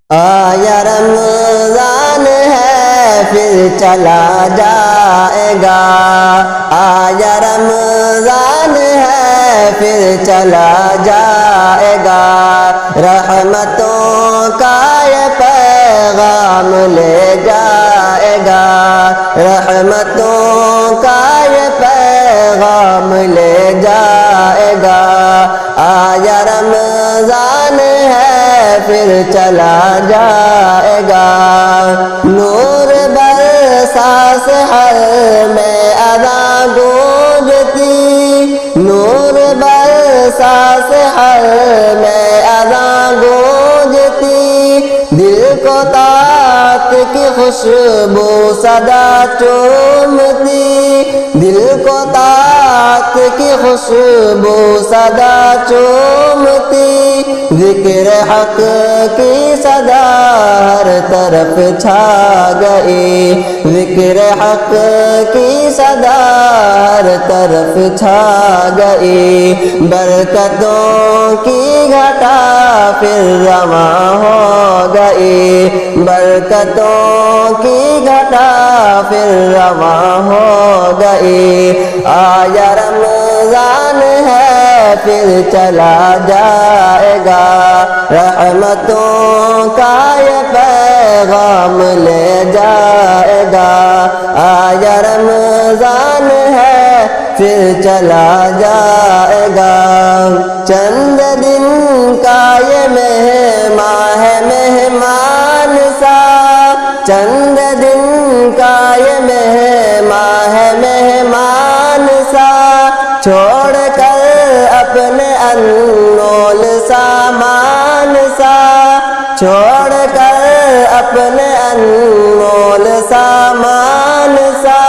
آیا رمضان ہے پھر چلا جائے گا، آیا رمضان ہے پھر چلا جائے گا، رحمتوں کا یہ پیغام لے جائے گا، رحمتوں کا یہ پیغام لے جائے گا، آیا رمضان ہے پھر چلا جائے گا، نور برسا سحر میں اذان گونجتی، نور برسا سحر میں اذان گونجتی، دل کو طاعت کی خوشبو صدا چومتی، دل کو طاعت کی خوشبو صدا چومتی، ذکر حق کی صدا ہر طرف چھا گئی، ذکر حق کی صدا ہر طرف چھا گئی، برکتوں کی گھٹا پھر رواں ہو گئی، برکتوں کی گھٹا پھر رواں ہو گئی، آیا رمضان ہے پھر چلا جائے گا، رحمتوں کا یہ پیغام لے جائے گا، آیا رمضان ہے پھر چلا جائے گا، چند دن کا یہ مہمان ہے مہمان سا، چند دن کا یہ مہمان ہے مہمان سا، چھوڑ کر اپنے انمول سامان سا، چھوڑ کر اپنے انمول سامان سا،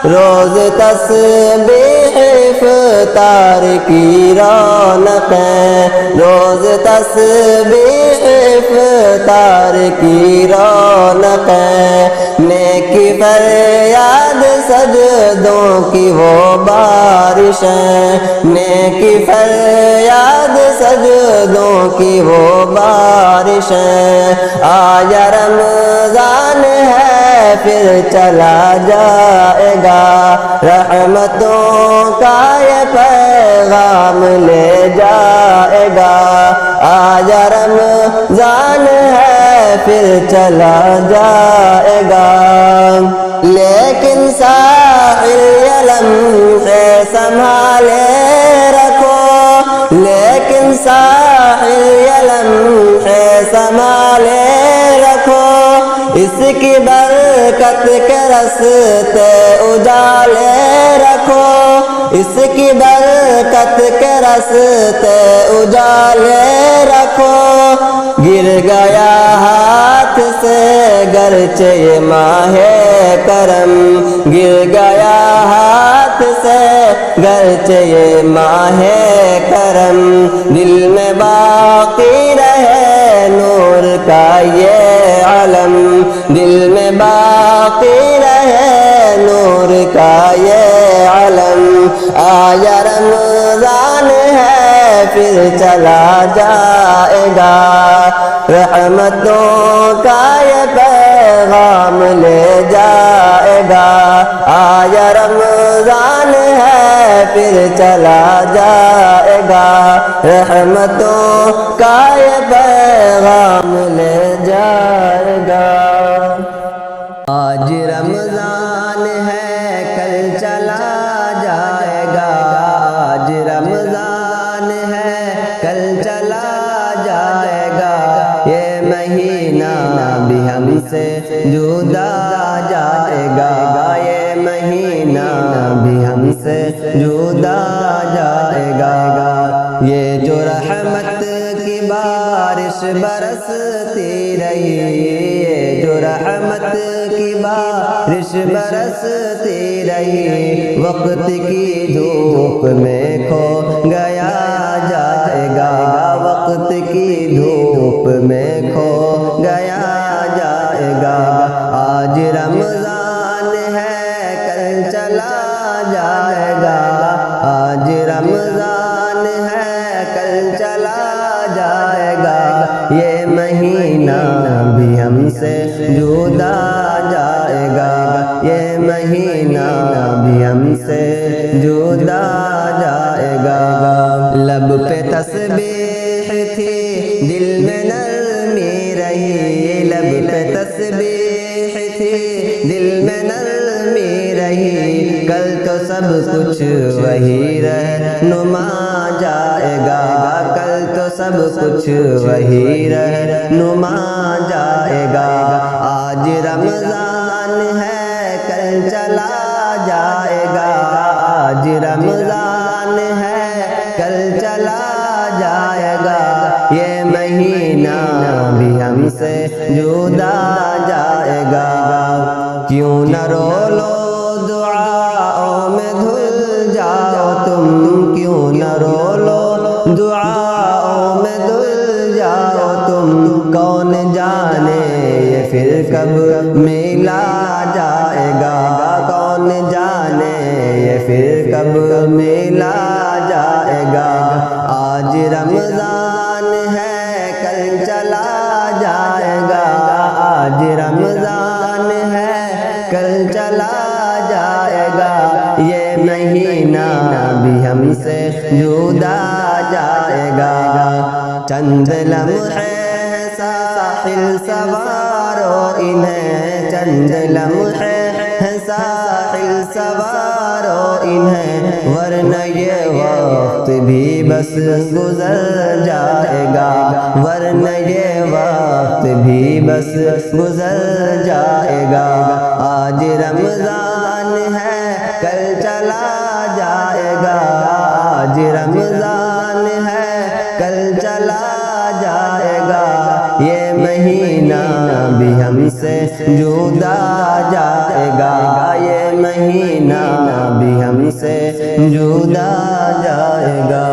روز تسبیح افطار کی رونقیں، روز تسبیح افطار کی رونقیں، نیکی فریاد سجدوں کی وہ بارشیں، نیکی فریاد سجدوں کی وہ بارشیں، آیا رمضان ہے پھر چلا جائے گا، رحمتوں کا یہ پیغام لے جائے گا، آیا رمضان ہے پھر چلا جائے گا، لیکن ساحل یہ لمحے سنبھالے رکھو، لیکن ساحل یہ لمحے سنبھالے رکھو، اس کی برکت کے رستے اجالے رکھو، اس کی برکت کے رستے اجالے رکھو، گر گیا ہاتھ سے گرچہ یہ ماہ کرم، گر گیا ہاتھ سے گرچہ یہ ماہ کرم، دل میں باقی رہے نور کا یہ علم، دل میں باقی رہے نور کا یہ علم، آیا رمضان ہے پھر چلا جائے گا، رحمتوں کا یہ پیغام لے جائے گا، آیا رمضان ہے پھر چلا جائے گا، رحمتوں کا یہ پیغام لے جائے گا، آج رمضان ہے کل چلا جائے گا، آج رمضان ہے کل چلا جائے گا، یہ مہینہ بھی ہم سے جدا جائے گا، یہ مہینہ بھی ہم سے جدا جائے گا، یہ جو رحمت کی بارش برستی رہی، یہ جو رحمت کی بارش برستی رہی، وقت کی دھوپ میں کھو گیا جائے گا، وقت کی دھوپ میں کھو گیا جائے گا، آج رمضان ہے کل چلا جائے گا، آج رمضان ہے کل چلا جائے گا، یہ مہینہ بھی ہم سے جدا جائے گا، یہ مہینہ بھی ہم سے جدا جائے گا۔ لب پہ تسبیح تھی دل میں نرمی رہی، لب پہ تسبیح تھی دل میں نرمی رہی، کل تو سب کچھ وہی رہنما جائے گا، کل تو سب کچھ وہی رہنما جائے گا۔ آج رمضان ہے کل چلا جائے گا، آج رمضان ہے کل چلا جائے گا، یہ مہینہ بھی ہم سے جدا جائے گا۔ کیوں نہ رو لو دعاؤں میں دھل جاؤ تم، کیوں نہ رو لو دعاؤں میں دھل جاؤ تم، کون جانے یہ پھر کب ملا جائے گا، کون جانے یہ پھر کب ملا جائے گا۔ آج رمضان ہے کل چلا جائے گا، آج رمضان ہے کل چلا جائے گا، یہ مہینہ بھی ہم سے جدا جائے گا۔ چند لمحے ساحل سوارو انہیں، چند لمحے ساحل سوارو انہیں، ورنہ یہ وقت بھی بس گزر جائے گا، ورنہ یہ وقت بھی بس گزر جائے گا۔ آج رمضان ہے کل چلا جائے گا، آج رمضان ہے کل چلا جائے گا، یہ مہینہ بھی ہم سے جدا جائے گا، یہ مہینہ بھی ہم سے جدا جائے گا۔